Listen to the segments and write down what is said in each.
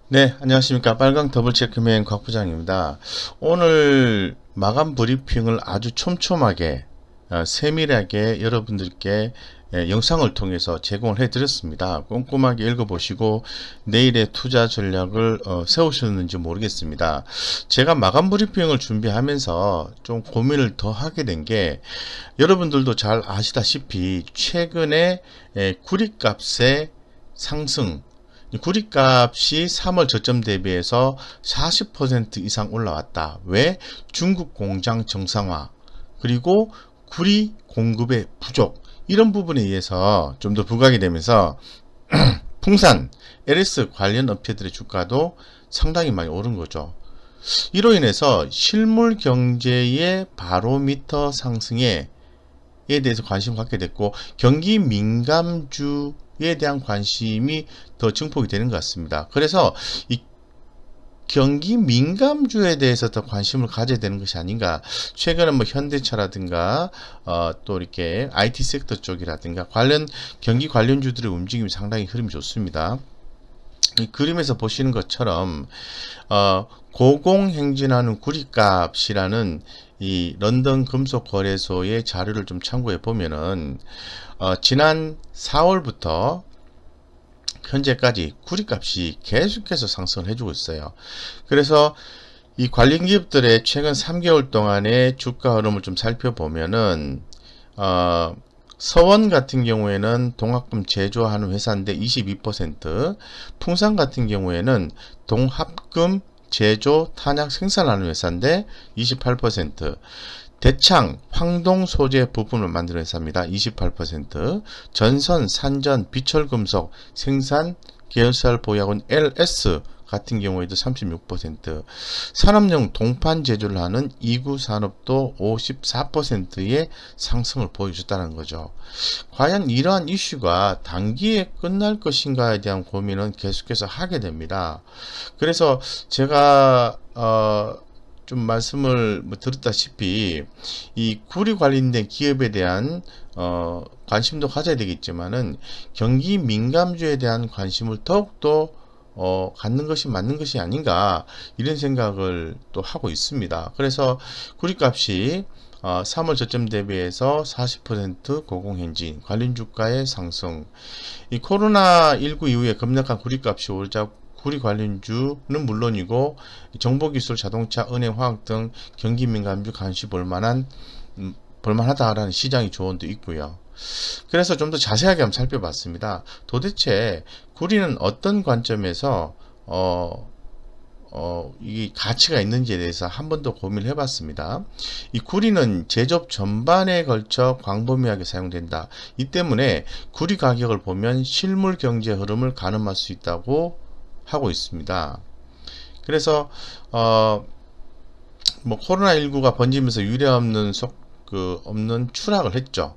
네, 안녕하십니까. 빨강 더블체크맨 곽 부장입니다. 오늘 마감 브리핑을 아주 촘촘하게, 세밀하게 여러분들께 영상을 통해서 제공을 해드렸습니다. 꼼꼼하게 읽어보시고 내일의 투자 전략을 세우셨는지 모르겠습니다. 제가 마감 브리핑을 준비하면서 좀 고민을 더 하게 된 게, 여러분들도 잘 아시다시피 최근에 구리값의 상승, 구리값이 3월 저점 대비해서 40% 이상 올라왔다. 왜? 중국 공장 정상화, 그리고 구리 공급의 부족, 이런 부분에 의해서 좀 더 부각이 되면서 풍산, LS 관련 업체들의 주가도 상당히 많이 오른 거죠. 이로 인해서 실물 경제의 바로미터 상승에 대해서 관심을 갖게 됐고, 경기 민감주에 대한 관심이 더 증폭이 되는 것 같습니다. 그래서 이 경기 민감주에 대해서 더 관심을 가져야 되는 것이 아닌가. 최근에 뭐 현대차라든가 또 이렇게 IT 섹터 쪽이라든가 경기 관련주들의 움직임이 상당히 흐름이 좋습니다. 이 그림에서 보시는 것처럼 고공행진하는 구리값이라는 이 런던 금속 거래소의 자료를 좀 참고해 보면은 지난 4월부터 현재까지 구리값이 계속해서 상승을 해주고 있어요. 그래서 이 관련 기업들의 최근 3개월 동안의 주가 흐름을 좀 살펴보면은 서원 같은 경우에는 동합금 제조하는 회사인데 22%, 풍산 같은 경우에는 동합금 제조 탄약 생산하는 회사인데 28%, 대창 황동 소재 부품을 만드는 회사입니다. 28%, 전선, 산전, 비철금속 생산 계열사를 보유하고 있는 LS 같은 경우에도 36%, 산업용 동판 제조를 하는 이구 산업도 54%의 상승을 보여줬다는 거죠. 과연 이러한 이슈가 단기에 끝날 것인가에 대한 고민은 계속해서 하게 됩니다. 그래서 제가 좀 말씀을 드렸다시피 이 구리 관련된 기업에 대한 관심도 가져야 되겠지만은 경기 민감주에 대한 관심을 더욱더 갖는 것이 맞는 것이 아닌가, 이런 생각을 또 하고 있습니다. 그래서 구리값이 3월 저점 대비해서 40% 고공행진, 관련 주가의 상승, 이 코로나19 이후에 급락한 구리값이 오르자 구리 관련주는 물론이고 정보기술, 자동차, 은행, 화학 등 경기 민감주 감시 볼만하다라는 시장의 조언도 있고요. 그래서 좀 더 자세하게 한번 살펴봤습니다. 도대체 구리는 어떤 관점에서 이 가치가 있는지에 대해서 한 번 더 고민을 해봤습니다. 이 구리는 제조업 전반에 걸쳐 광범위하게 사용된다. 이 때문에 구리 가격을 보면 실물 경제 흐름을 가늠할 수 있다고 하고 있습니다. 그래서 뭐 코로나19가 번지면서 유례없는 없는 추락을 했죠.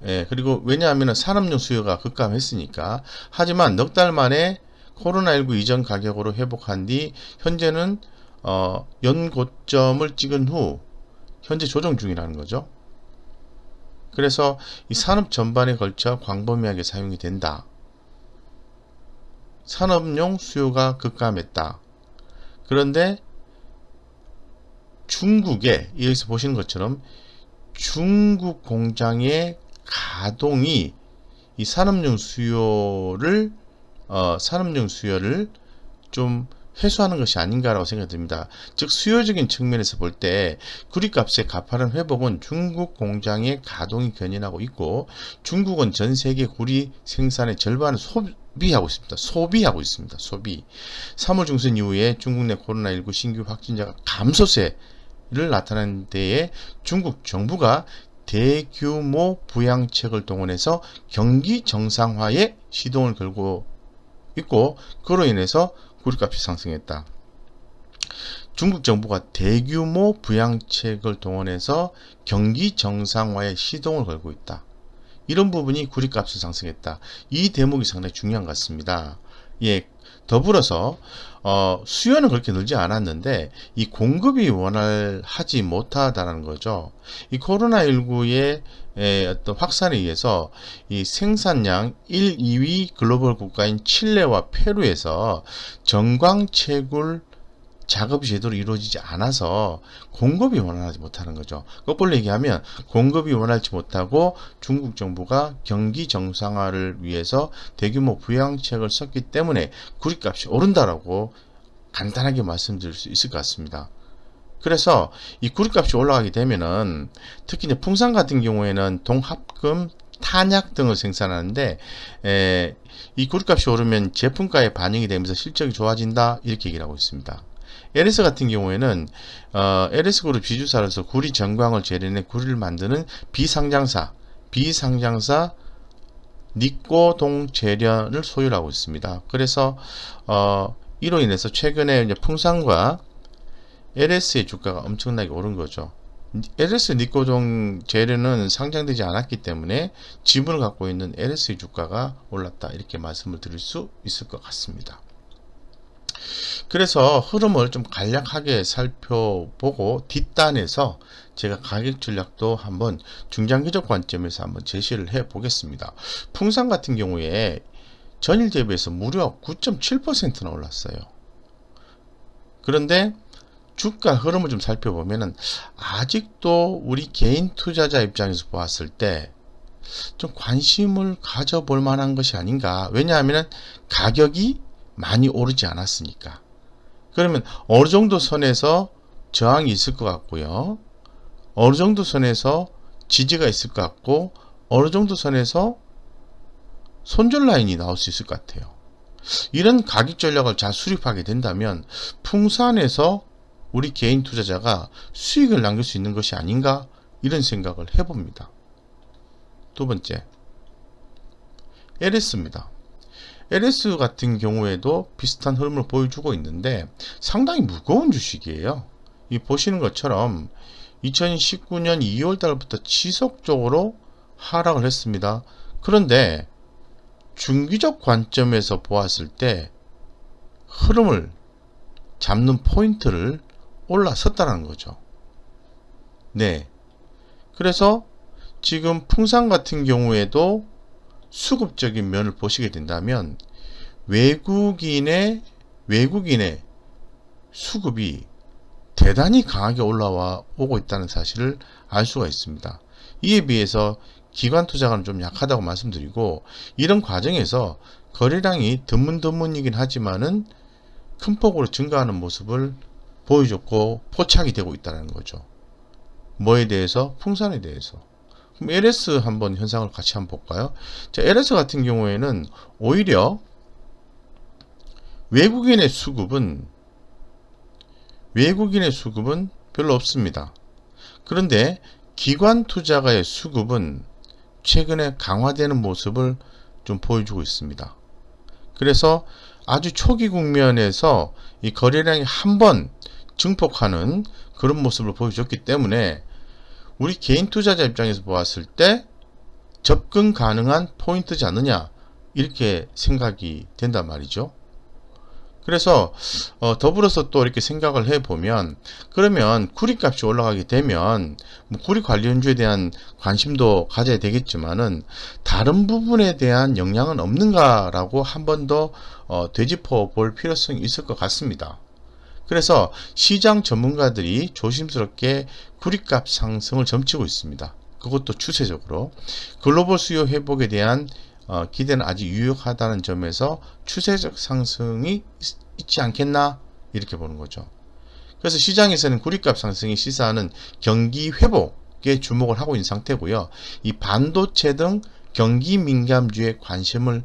예, 그리고 왜냐하면 산업용 수요가 급감했으니까. 하지만 넉 달 만에 코로나19 이전 가격으로 회복한 뒤 현재는 연고점을 찍은 후 현재 조정 중이라는 거죠. 그래서 이 산업 전반에 걸쳐 광범위하게 사용이 된다. 산업용 수요가 급감했다. 그런데 중국에, 여기서 보시는 것처럼 중국 공장의 가동이 이 산업용 수요를 좀 해소하는 것이 아닌가라고 생각됩니다. 즉 수요적인 측면에서 볼 때 구리값의 가파른 회복은 중국 공장의 가동이 견인하고 있고, 중국은 전 세계 구리 생산의 절반을 소비하고 있습니다. 소비. 3월 중순 이후에 중국 내 코로나19 신규 확진자가 감소세를 나타낸 데에 중국 정부가 대규모 부양책을 동원해서 경기 정상화에 시동을 걸고 있고, 그로 인해서 구리값이 상승했다. 중국 정부가 대규모 부양책을 동원해서 경기 정상화에 시동을 걸고 있다. 이런 부분이 구리값을 상승했다. 이 대목이 상당히 중요한 것 같습니다. 예, 더불어서 수요는 그렇게 늘지 않았는데 이 공급이 원활하지 못하다는 거죠. 이 코로나19의 어떤 확산에 의해서 이 생산량 1, 2위 글로벌 국가인 칠레와 페루에서 정광채굴 작업이 제대로 이루어지지 않아서 공급이 원활하지 못하는 거죠. 거꾸로 얘기하면 공급이 원활치 못하고 중국 정부가 경기 정상화를 위해서 대규모 부양책을 썼기 때문에 구리값이 오른다라고 간단하게 말씀드릴 수 있을 것 같습니다. 그래서 이 구리값이 올라가게 되면은 특히 이제 풍산 같은 경우에는 동합금, 탄약 등을 생산하는데 이 구리값이 오르면 제품가에 반영이 되면서 실적이 좋아진다 이렇게 얘기를 하고 있습니다. LS 같은 경우에는 LS그룹 지주사로서 구리 전광을 재련해 구리를 만드는 비상장사 니꼬동 재련을 소유를 하고 있습니다. 그래서 이로 인해서 최근에 이제 풍산과 LS의 주가가 엄청나게 오른 거죠. LS 니꼬동 재련은 상장되지 않았기 때문에 지분을 갖고 있는 LS의 주가가 올랐다 이렇게 말씀을 드릴 수 있을 것 같습니다. 그래서 흐름을 좀 간략하게 살펴보고 뒷단에서 제가 가격 전략도 한번 중장기적 관점에서 한번 제시를 해 보겠습니다. 풍산 같은 경우에 전일 대비해서 무려 9.7%나 올랐어요. 그런데 주가 흐름을 좀 살펴보면은 아직도 우리 개인 투자자 입장에서 보았을 때 좀 관심을 가져볼 만한 것이 아닌가. 왜냐하면 가격이 많이 오르지 않았으니까. 그러면 어느 정도 선에서 저항이 있을 것 같고요. 어느 정도 선에서 지지가 있을 것 같고 어느 정도 선에서 손절 라인이 나올 수 있을 것 같아요. 이런 가격 전략을 잘 수립하게 된다면 풍산에서 우리 개인 투자자가 수익을 남길 수 있는 것이 아닌가 이런 생각을 해봅니다. 두 번째, LS입니다. LS 같은 경우에도 비슷한 흐름을 보여주고 있는데 상당히 무거운 주식이에요. 이 보시는 것처럼 2019년 2월 달부터 지속적으로 하락을 했습니다. 그런데 중기적 관점에서 보았을 때 흐름을 잡는 포인트를 올라섰다는 거죠. 네. 그래서 지금 풍산 같은 경우에도 수급적인 면을 보시게 된다면 외국인의 수급이 대단히 강하게 올라와 오고 있다는 사실을 알 수가 있습니다. 이에 비해서 기관 투자가는 좀 약하다고 말씀드리고 이런 과정에서 거래량이 드문드문이긴 하지만은 큰 폭으로 증가하는 모습을 보여줬고 포착이 되고 있다는 거죠. 뭐에 대해서? 풍산에 대해서. 그럼 LS 한번 현상을 같이 한번 볼까요? 자, LS 같은 경우에는 오히려 외국인의 수급은 별로 없습니다. 그런데 기관 투자가의 수급은 최근에 강화되는 모습을 좀 보여주고 있습니다. 그래서 아주 초기 국면에서 이 거래량이 한번 증폭하는 그런 모습을 보여줬기 때문에 우리 개인 투자자 입장에서 보았을 때 접근 가능한 포인트지 않느냐 이렇게 생각이 된단 말이죠. 그래서 더불어서 또 이렇게 생각을 해보면 그러면 구리값이 올라가게 되면 뭐 구리 관련주에 대한 관심도 가져야 되겠지만은 다른 부분에 대한 영향은 없는가라고 한 번 더 되짚어 볼 필요성이 있을 것 같습니다. 그래서 시장 전문가들이 조심스럽게 구리값 상승을 점치고 있습니다. 그것도 추세적으로 글로벌 수요 회복에 대한 기대는 아직 유효하다는 점에서 추세적 상승이 있지 않겠나 이렇게 보는 거죠. 그래서 시장에서는 구리값 상승이 시사하는 경기 회복에 주목을 하고 있는 상태고요. 이 반도체 등 경기 민감주에 관심을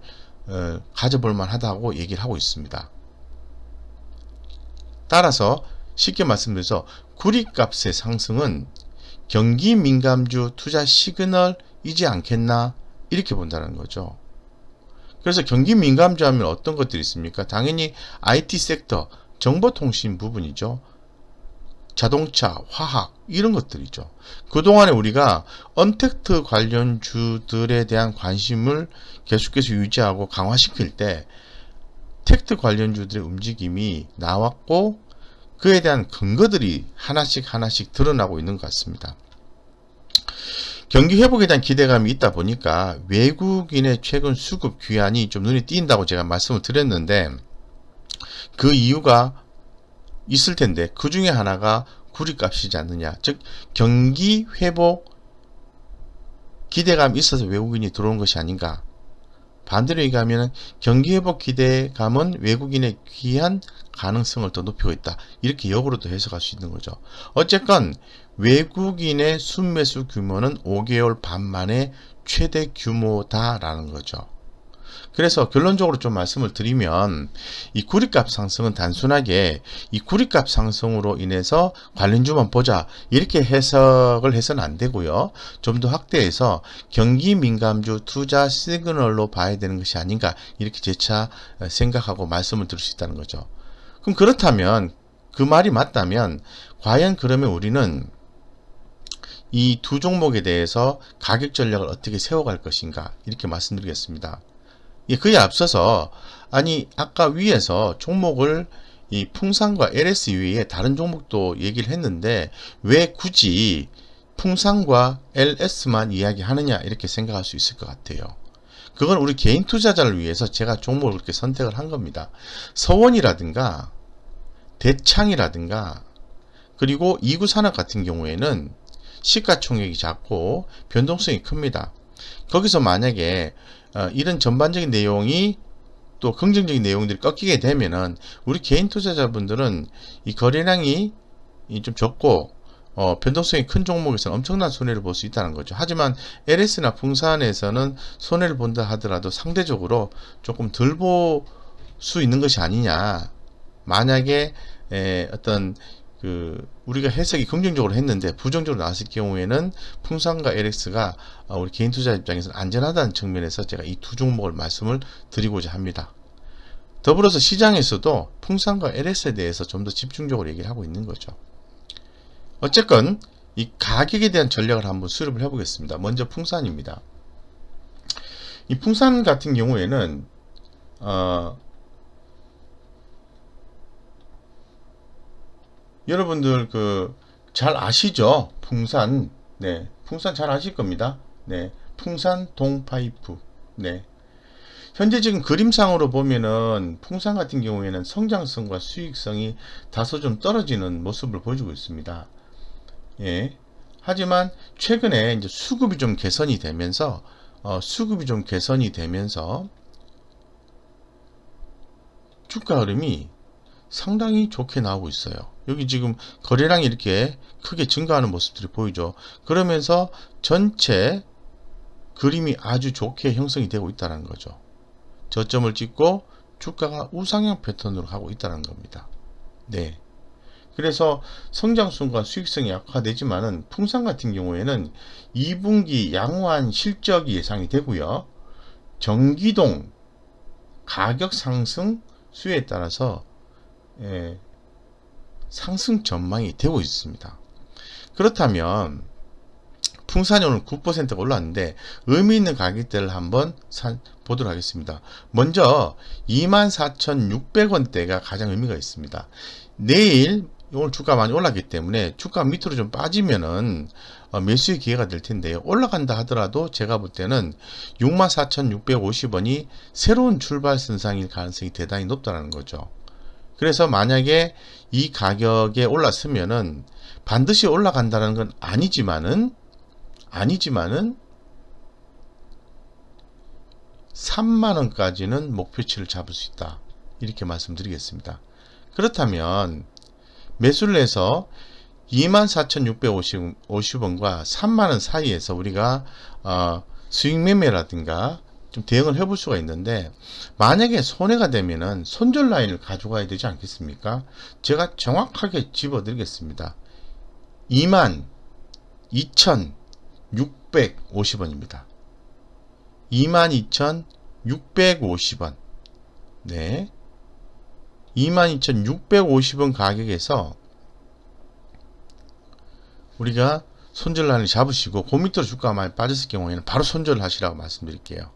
가져볼 만하다고 얘기를 하고 있습니다. 따라서 쉽게 말씀드려서 구리값의 상승은 경기 민감주 투자 시그널이지 않겠나 이렇게 본다는 거죠. 그래서 경기 민감주 하면 어떤 것들이 있습니까? 당연히 IT 섹터, 정보통신 부분이죠. 자동차, 화학 이런 것들이죠. 그동안에 우리가 언택트 관련주들에 대한 관심을 계속해서 유지하고 강화시킬 때 텍트 관련주들의 움직임이 나왔고 그에 대한 근거들이 하나씩 드러나고 있는 것 같습니다. 경기 회복에 대한 기대감이 있다 보니까 외국인의 최근 수급 귀환이 좀 눈에 띈다고 제가 말씀을 드렸는데, 그 이유가 있을 텐데 그 중에 하나가 구리값이지 않느냐. 즉 경기 회복 기대감이 있어서 외국인이 들어온 것이 아닌가. 반대로 얘기하면 경기 회복 기대감은 외국인의 귀환 가능성을 더 높이고 있다. 이렇게 역으로도 해석할 수 있는 거죠. 어쨌건 외국인의 순매수 규모는 5개월 반 만에 최대 규모다라는 거죠. 그래서 결론적으로 좀 말씀을 드리면 이 구리값 상승은 단순하게 이 구리값 상승으로 인해서 관련주만 보자 이렇게 해석을 해서는 안 되고요. 좀 더 확대해서 경기 민감주 투자 시그널로 봐야 되는 것이 아닌가 이렇게 재차 생각하고 말씀을 드릴 수 있다는 거죠. 그럼 그렇다면 그 말이 맞다면 과연 그러면 우리는 이 두 종목에 대해서 가격 전략을 어떻게 세워갈 것인가 이렇게 말씀드리겠습니다. 그에 앞서서 아니 아까 위에서 종목을 이 풍산과 LS 이외에 다른 종목도 얘기를 했는데 왜 굳이 풍산과 LS만 이야기하느냐 이렇게 생각할 수 있을 것 같아요. 그건 우리 개인 투자자를 위해서 제가 종목을 그렇게 선택을 한 겁니다. 서원이라든가 대창이라든가 그리고 이구산업 같은 경우에는 시가총액이 작고 변동성이 큽니다. 거기서 만약에 이런 전반적인 내용이 또 긍정적인 내용들이 꺾이게 되면은 우리 개인 투자자분들은 이 거래량이 좀 적고 변동성이 큰 종목에서는 엄청난 손해를 볼 수 있다는 거죠. 하지만 LS나 풍산에서는 손해를 본다 하더라도 상대적으로 조금 덜 볼 수 있는 것이 아니냐. 만약에 어떤 우리가 해석이 긍정적으로 했는데 부정적으로 나왔을 경우에는 풍산과 LS가 우리 개인 투자 입장에서는 안전하다는 측면에서 제가 이 두 종목을 말씀을 드리고자 합니다. 더불어서 시장에서도 풍산과 LS에 대해서 좀 더 집중적으로 얘기를 하고 있는 거죠. 어쨌건 이 가격에 대한 전략을 한번 수립을 해보겠습니다. 먼저 풍산입니다. 이 풍산 같은 경우에는 여러분들 잘 아시죠? 풍산. 네. 풍산 잘 아실 겁니다. 네. 풍산 동파이프. 네. 현재 지금 그림상으로 보면은 풍산 같은 경우에는 성장성과 수익성이 다소 좀 떨어지는 모습을 보여주고 있습니다. 예. 하지만 최근에 이제 수급이 좀 개선이 되면서 주가 흐름이 상당히 좋게 나오고 있어요. 여기 지금 거래량이 이렇게 크게 증가하는 모습들이 보이죠. 그러면서 전체 그림이 아주 좋게 형성이 되고 있다는 거죠. 저점을 찍고 주가가 우상향 패턴으로 가고 있다는 겁니다. 네. 그래서 성장성과 수익성이 약화되지만은 풍산 같은 경우에는 2분기 양호한 실적이 예상이 되고요. 정기동 가격 상승 수요에 따라서 상승 전망이 되고 있습니다. 그렇다면 풍산이 오늘 9%가 올랐는데 의미 있는 가격대를 한번 보도록 하겠습니다. 먼저 24,600원대가 가장 의미가 있습니다. 내일 오늘 주가 많이 올랐기 때문에 주가 밑으로 좀 빠지면은 매수의 기회가 될 텐데요. 올라간다 하더라도 제가 볼 때는 64,650원이 새로운 출발 선상일 가능성이 대단히 높다는 거죠. 그래서 만약에 이 가격에 올랐으면은 반드시 올라간다는 건 아니지만은 3만원까지는 목표치를 잡을 수 있다. 이렇게 말씀드리겠습니다. 그렇다면 매수를 해서 24,650원과 3만원 사이에서 우리가 수익 매매라든가 좀 대응을 해볼 수가 있는데, 만약에 손해가 되면은 손절 라인을 가져가야 되지 않겠습니까? 제가 정확하게 집어 드리겠습니다. 22,650원입니다. 22,650원. 네. 22,650원 가격에서 우리가 손절 라인을 잡으시고 그 밑으로 주가가 많이 빠졌을 경우에는 바로 손절을 하시라고 말씀드릴게요.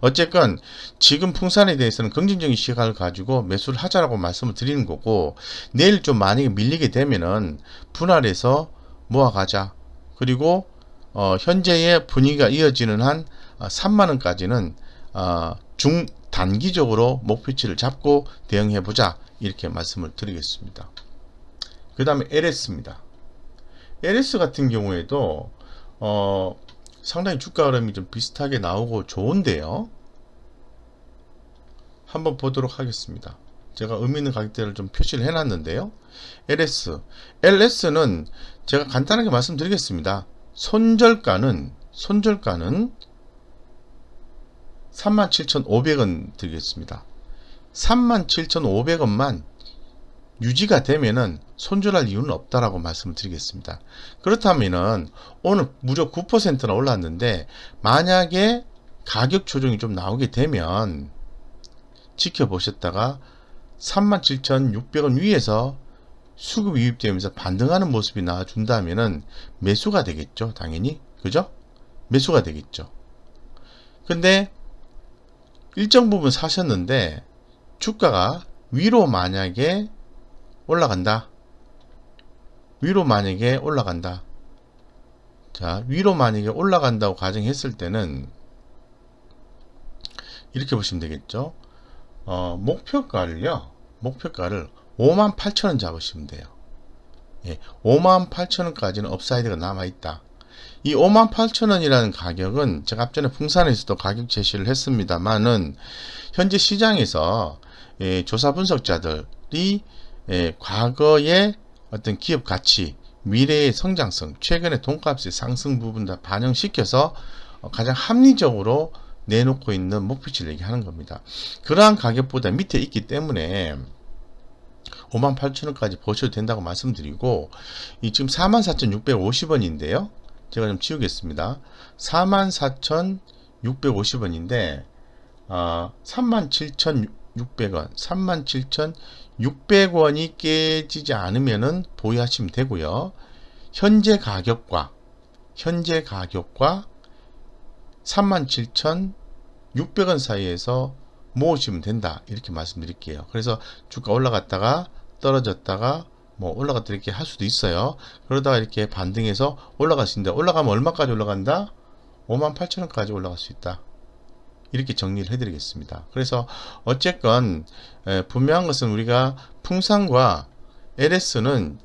어쨌건 지금 풍산에 대해서는 긍정적인 시각을 가지고 매수를 하자라고 말씀을 드리는 거고, 내일 좀 만약에 밀리게 되면은 분할해서 모아가자. 그리고 현재의 분위기가 이어지는 한 3만원까지는 중단기적으로 목표치를 잡고 대응해보자, 이렇게 말씀을 드리겠습니다. 그 다음에 LS입니다. LS 같은 경우에도 상당히 주가 흐름이 좀 비슷하게 나오고 좋은데요. 한번 보도록 하겠습니다. 제가 의미 있는 가격대를 좀 표시를 해놨는데요. LS는 제가 간단하게 말씀드리겠습니다. 손절가는 37,500원 드리겠습니다. 37,500원만 유지가 되면은 손절할 이유는 없다라고 말씀을 드리겠습니다. 그렇다면은 오늘 무려 9%나 올랐는데, 만약에 가격 조정이 좀 나오게 되면 지켜보셨다가 37,600원 위에서 수급이 유입되면서 반등하는 모습이 나와준다면은 매수가 되겠죠. 당연히. 그죠? 매수가 되겠죠. 근데 일정 부분 사셨는데 주가가 위로 만약에 올라간다. 자, 위로 만약에 올라간다고 가정했을 때는 이렇게 보시면 되겠죠. 목표가를 58,000원 잡으시면 돼요. 예, 58,000원까지는 업사이드가 남아있다. 이 58,000원이라는 가격은 제가 앞전에 풍산에서도 가격 제시를 했습니다만은, 현재 시장에서 조사 분석자들이 과거의 어떤 기업 가치, 미래의 성장성, 최근의 돈값의 상승 부분 다 반영시켜서 가장 합리적으로 내놓고 있는 목표치를 얘기하는 겁니다. 그러한 가격보다 밑에 있기 때문에 58,000원까지 보셔도 된다고 말씀드리고, 이 지금 44,650원인데요. 제가 좀 지우겠습니다. 44,650원인데 37,600원, 37,600원이 깨지지 않으면은 보유하시면 되고요. 현재 가격과 37,600원 사이에서 모으시면 된다, 이렇게 말씀드릴게요. 그래서 주가 올라갔다가 떨어졌다가 올라갔다 이렇게 할 수도 있어요. 그러다가 이렇게 반등해서 올라갈 수 있는데, 올라가면 얼마까지 올라간다? 58,000원까지 올라갈 수 있다, 이렇게 정리를 해드리겠습니다. 그래서 어쨌건 분명한 것은, 우리가 풍산과 LS는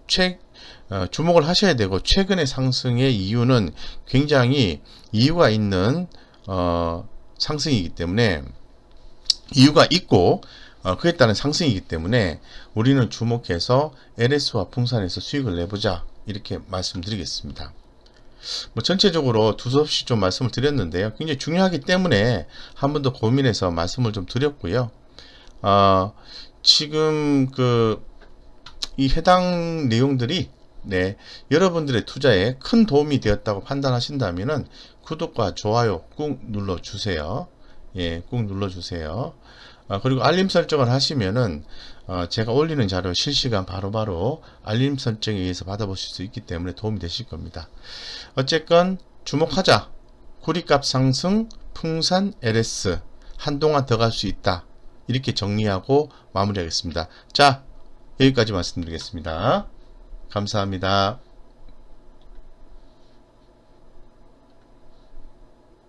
주목을 하셔야 되고, 최근의 상승의 이유는 굉장히 이유가 있는 상승이기 때문에, 이유가 있고 그에 따른 상승이기 때문에 우리는 주목해서 LS와 풍산에서 수익을 내보자, 이렇게 말씀드리겠습니다. 전체적으로 두서없이 좀 말씀을 드렸는데요. 굉장히 중요하기 때문에 한 번 더 고민해서 말씀을 좀 드렸고요. 지금 이 해당 내용들이 여러분들의 투자에 큰 도움이 되었다고 판단하신다면은 구독과 좋아요 꾹 눌러주세요. 예, 꾹 눌러주세요. 그리고 알림 설정을 하시면은 제가 올리는 자료 실시간 바로바로 알림 설정에 의해서 받아보실 수 있기 때문에 도움이 되실 겁니다. 어쨌건 주목하자. 구리값 상승, 풍산, LS 한동안 더 갈 수 있다, 이렇게 정리하고 마무리하겠습니다. 자, 여기까지 말씀드리겠습니다. 감사합니다.